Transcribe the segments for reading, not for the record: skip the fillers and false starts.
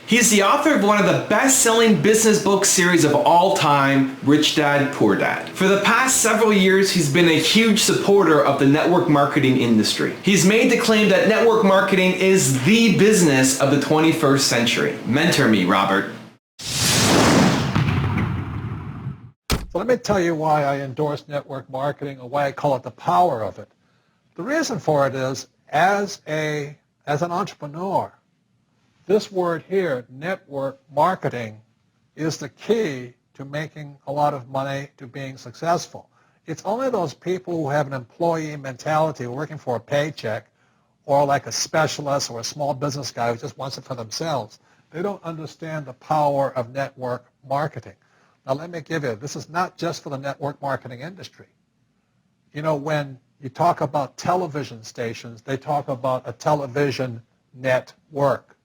He's the author of one of the best-selling business book series of all time, Rich Dad, Poor Dad. For the past several years, he's been a huge supporter of the network marketing industry. He's made the claim that network marketing is the business of the 21st century. Mentor me, Robert. So let me tell you why I endorse network marketing, or why I call it the power of it. The reason for it is, as an entrepreneur, this word here, network marketing, is the key to making a lot of money, to being successful. It's only those people who have an employee mentality, working for a paycheck, or like a specialist or a small business guy who just wants it for themselves. They don't understand the power of network marketing. Now let me give you, this is not just for the network marketing industry. You know, when you talk about television stations, they talk about a television network.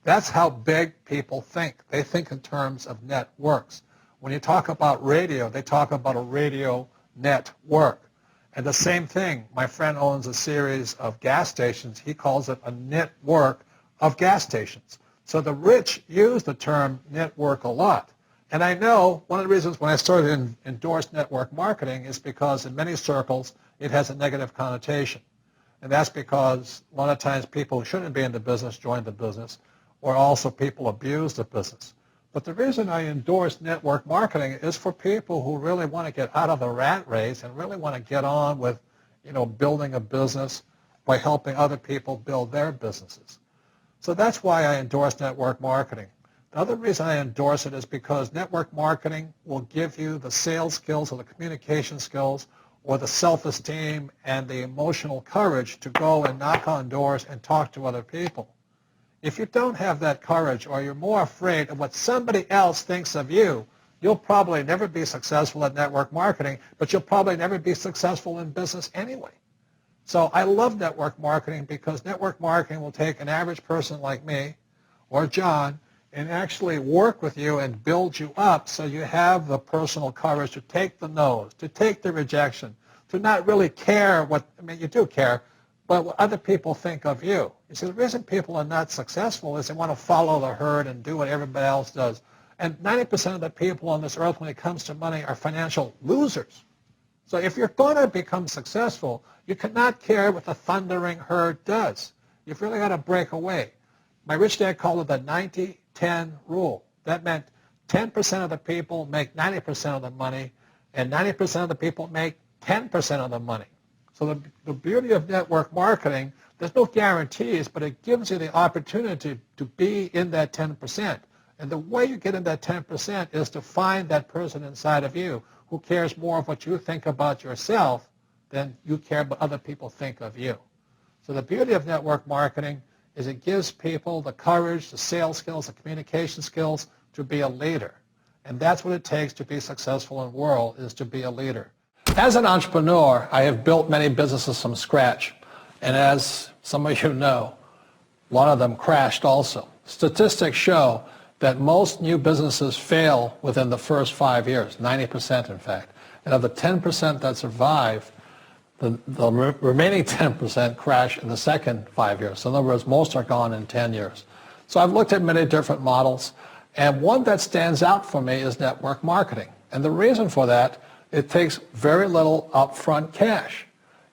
That's how big people think. They think in terms of networks. When you talk about radio, they talk about a radio network. And the same thing, my friend owns a series of gas stations. He calls it a network of gas stations. So the rich use the term network a lot. And I know one of the reasons when I started to endorse network marketing is because in many circles it has a negative connotation. And that's because a lot of times people who shouldn't be in the business join the business, or also people abuse the business. But the reason I endorse network marketing is for people who really want to get out of the rat race and really want to get on with, you know, building a business by helping other people build their businesses. So that's why I endorse network marketing. The other reason I endorse it is because network marketing will give you the sales skills or the communication skills or the self-esteem and the emotional courage to go and knock on doors and talk to other people. If you don't have that courage, or you're more afraid of what somebody else thinks of you, you'll probably never be successful at network marketing, but you'll probably never be successful in business anyway. So I love network marketing because network marketing will take an average person like me or John and actually work with you and build you up so you have the personal courage to take the no's, to take the rejection, to not really care what, I mean, you do care, but what other people think of you. You see, the reason people are not successful is they want to follow the herd and do what everybody else does. And 90% of the people on this earth when it comes to money are financial losers. So if you're going to become successful, you cannot care what the thundering herd does. You've really got to break away. My rich dad called it the 90-10 rule. That meant 10% of the people make 90% of the money, and 90% of the people make 10% of the money. So the beauty of network marketing, there's no guarantees, but it gives you the opportunity to be in that 10%. And the way you get in that 10% is to find that person inside of you who cares more of what you think about yourself than you care what other people think of you. So the beauty of network marketing is it gives people the courage, the sales skills, the communication skills to be a leader. And that's what it takes to be successful in the world, is to be a leader. As an entrepreneur, I have built many businesses from scratch. And as some of you know, a lot of them crashed also. Statistics show that most new businesses fail within the first 5 years, 90% in fact. And of the 10% that survive, the remaining 10% crash in the second 5 years. So in other words, most are gone in 10 years. So I've looked at many different models, and one that stands out for me is network marketing. And the reason for that, it takes very little upfront cash.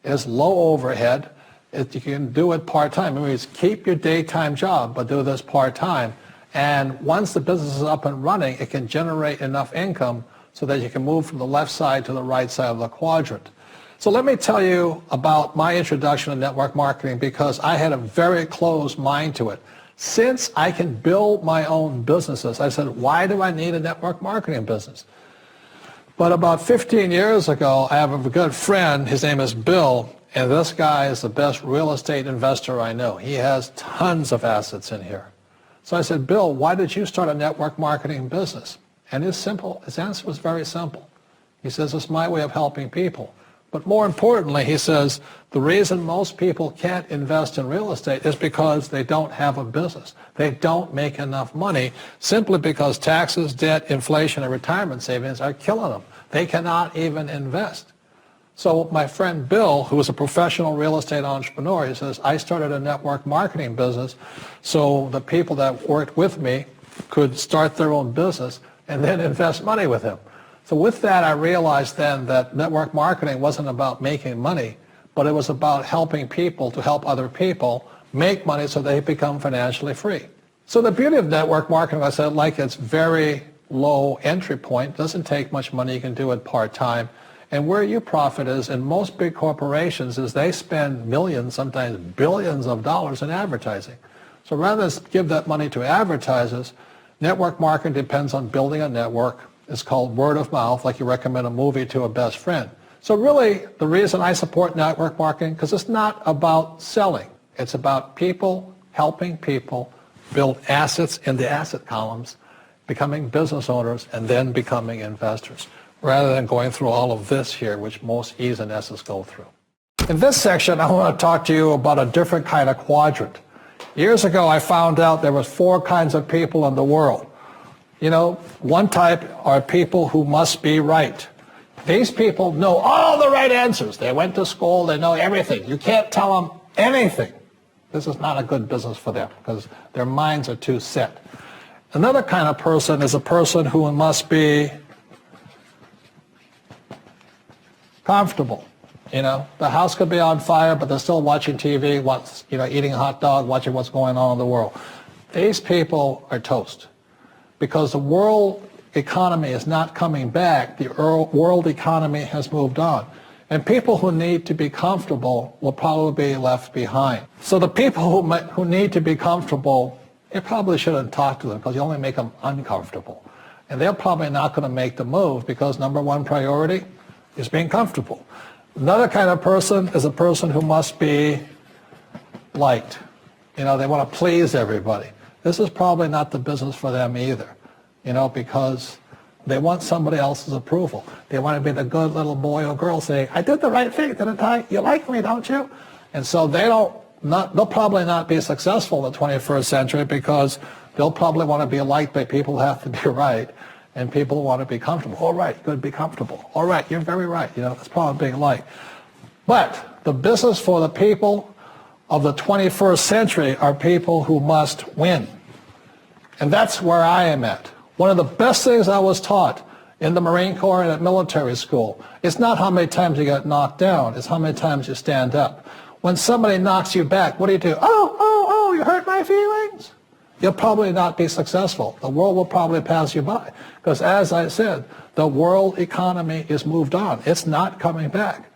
It's low overhead. You can do it part-time. I mean, it's keep your daytime job, but do this part-time. And once the business is up and running, it can generate enough income so that you can move from the left side to the right side of the quadrant. So let me tell you about my introduction to network marketing, because I had a very closed mind to it. Since I can build my own businesses, I said, why do I need a network marketing business? But about 15 years ago, I have a good friend, his name is Bill, and this guy is the best real estate investor I know. He has tons of assets in here. So I said, Bill, why did you start a network marketing business? And his answer was very simple. He says, it's my way of helping people. But more importantly, he says, the reason most people can't invest in real estate is because they don't have a business. They don't make enough money simply because taxes, debt, inflation, and retirement savings are killing them. They cannot even invest. So my friend Bill, who is a professional real estate entrepreneur, he says, I started a network marketing business so the people that worked with me could start their own business and then invest money with him. So with that, I realized then that network marketing wasn't about making money, but it was about helping people to help other people make money so they become financially free. So the beauty of network marketing, I said, like it's very low entry point, doesn't take much money, you can do it part-time. And where you profit is in most big corporations is they spend millions, sometimes billions of dollars in advertising. So rather than give that money to advertisers, network marketing depends on building a network. It's called word of mouth, like you recommend a movie to a best friend. So really, the reason I support network marketing, because it's not about selling. It's about people helping people build assets in the asset columns, becoming business owners, and then becoming investors, rather than going through all of this here, which most E's and S's go through. In this section, I want to talk to you about a different kind of quadrant. Years ago, I found out there was 4 kinds of people in the world. You know, one type are people who must be right. These people know all the right answers. They went to school, they know everything. You can't tell them anything. This is not a good business for them because their minds are too set. Another kind of person is a person who must be comfortable. You know, the house could be on fire, but they're still watching TV, eating a hot dog, watching what's going on in the world. These people are toast because the world economy is not coming back. The world economy has moved on. And people who need to be comfortable will probably be left behind. So the people who need to be comfortable, you probably shouldn't talk to them because you only make them uncomfortable. And they're probably not going to make the move because number one priority is being comfortable. Another kind of person is a person who must be liked. You know, they want to please everybody. This is probably not the business for them either, you know, because they want somebody else's approval. They want to be the good little boy or girl saying, I did the right thing, didn't I? You like me, don't you? And so they'll probably not be successful in the 21st century because they'll probably want to be liked by people who have to be right. And people want to be comfortable. All right, good, be comfortable. All right, you're very right. You know, that's probably being liked. But the business for the people of the 21st century are people who must win. And that's where I am at. One of the best things I was taught in the Marine Corps and at military school, it's not how many times you get knocked down, it's how many times you stand up. When somebody knocks you back, what do? Oh, you hurt my feelings. You'll probably not be successful. The world will probably pass you by. Because as I said, the world economy is moved on. It's not coming back.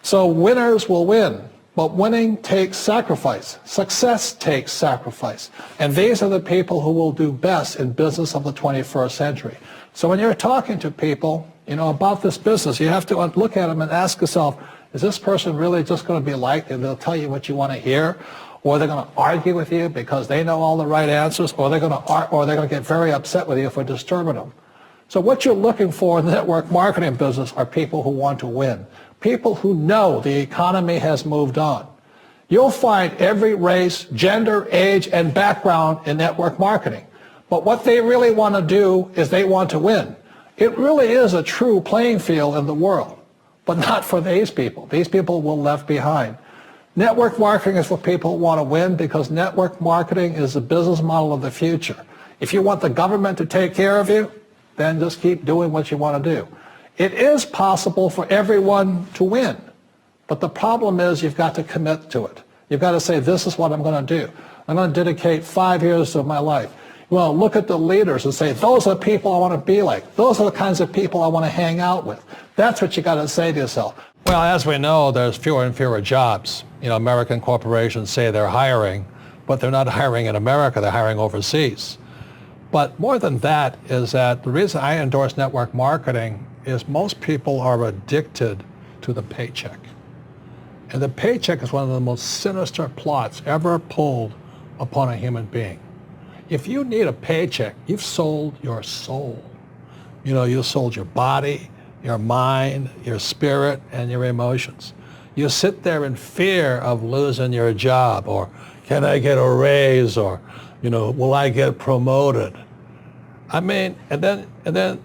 So winners will win. But winning takes sacrifice. Success takes sacrifice. And these are the people who will do best in business of the 21st century. So when you're talking to people, you know, about this business, you have to look at them and ask yourself, is this person really just going to be liked and they'll tell you what you want to hear? Or they're going to argue with you because they know all the right answers, or they're going to get very upset with you for disturbing them. So what you're looking for in the network marketing business are people who want to win, people who know the economy has moved on. You'll find every race, gender, age, and background in network marketing. But what they really want to do is they want to win. It really is a true playing field in the world, but not for these people. These people will be left behind. Network marketing is for people who want to win because network marketing is the business model of the future. If you want the government to take care of you, then just keep doing what you want to do. It is possible for everyone to win, but the problem is you've got to commit to it. You've got to say, this is what I'm going to do. I'm going to dedicate 5 years of my life. Well, look at the leaders and say, those are the people I want to be like. Those are the kinds of people I want to hang out with. That's what you got to say to yourself. Well, as we know, there's fewer and fewer jobs. You know, American corporations say they're hiring, but they're not hiring in America, they're hiring overseas. But more than that is that the reason I endorse network marketing is most people are addicted to the paycheck. And the paycheck is one of the most sinister plots ever pulled upon a human being. If you need a paycheck, you've sold your soul. You know, you sold your body, your mind, your spirit, and your emotions. You sit there in fear of losing your job, or can I get a raise, or, you know, will I get promoted? I mean, and then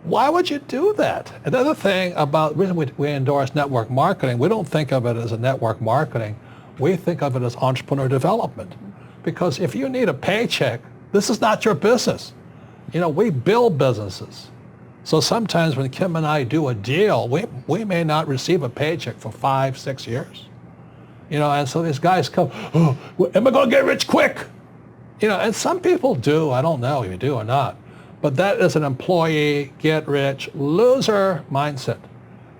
why would you do that? Another thing about the reason we endorse network marketing, we don't think of it as a network marketing. We think of it as entrepreneur development. Because if you need a paycheck, This is not your business. You know, we build businesses. So sometimes when Kim and I do a deal, we may not receive a paycheck for 5, 6 years. You know, and so these guys come, oh, am I going to get rich quick? You know, and some people do. I don't know if you do or not. But that is an employee, get rich, loser mindset.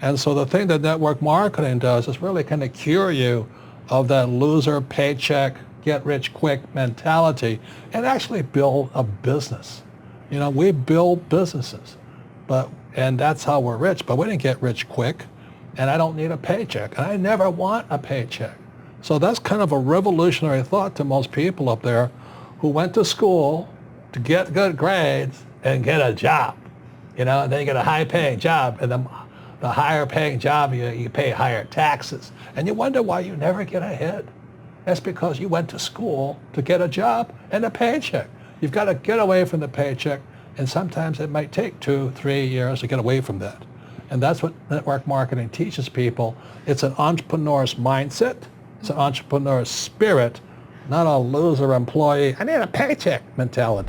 And so the thing that network marketing does is really kind of cure you of that loser paycheck, get rich quick mentality and actually build a business. You know, we build businesses, and that's how we're rich, but we didn't get rich quick, and I don't need a paycheck, and I never want a paycheck. So that's kind of a revolutionary thought to most people up there who went to school to get good grades and get a job, you know, and then you get a high-paying job, and the higher-paying job, you pay higher taxes, and you wonder why you never get ahead. That's because you went to school to get a job and a paycheck. You've got to get away from the paycheck, and sometimes it might take 2, 3 years to get away from that. And that's what network marketing teaches people. It's an entrepreneur's mindset. It's an entrepreneur's spirit, not a loser employee, I need a paycheck mentality.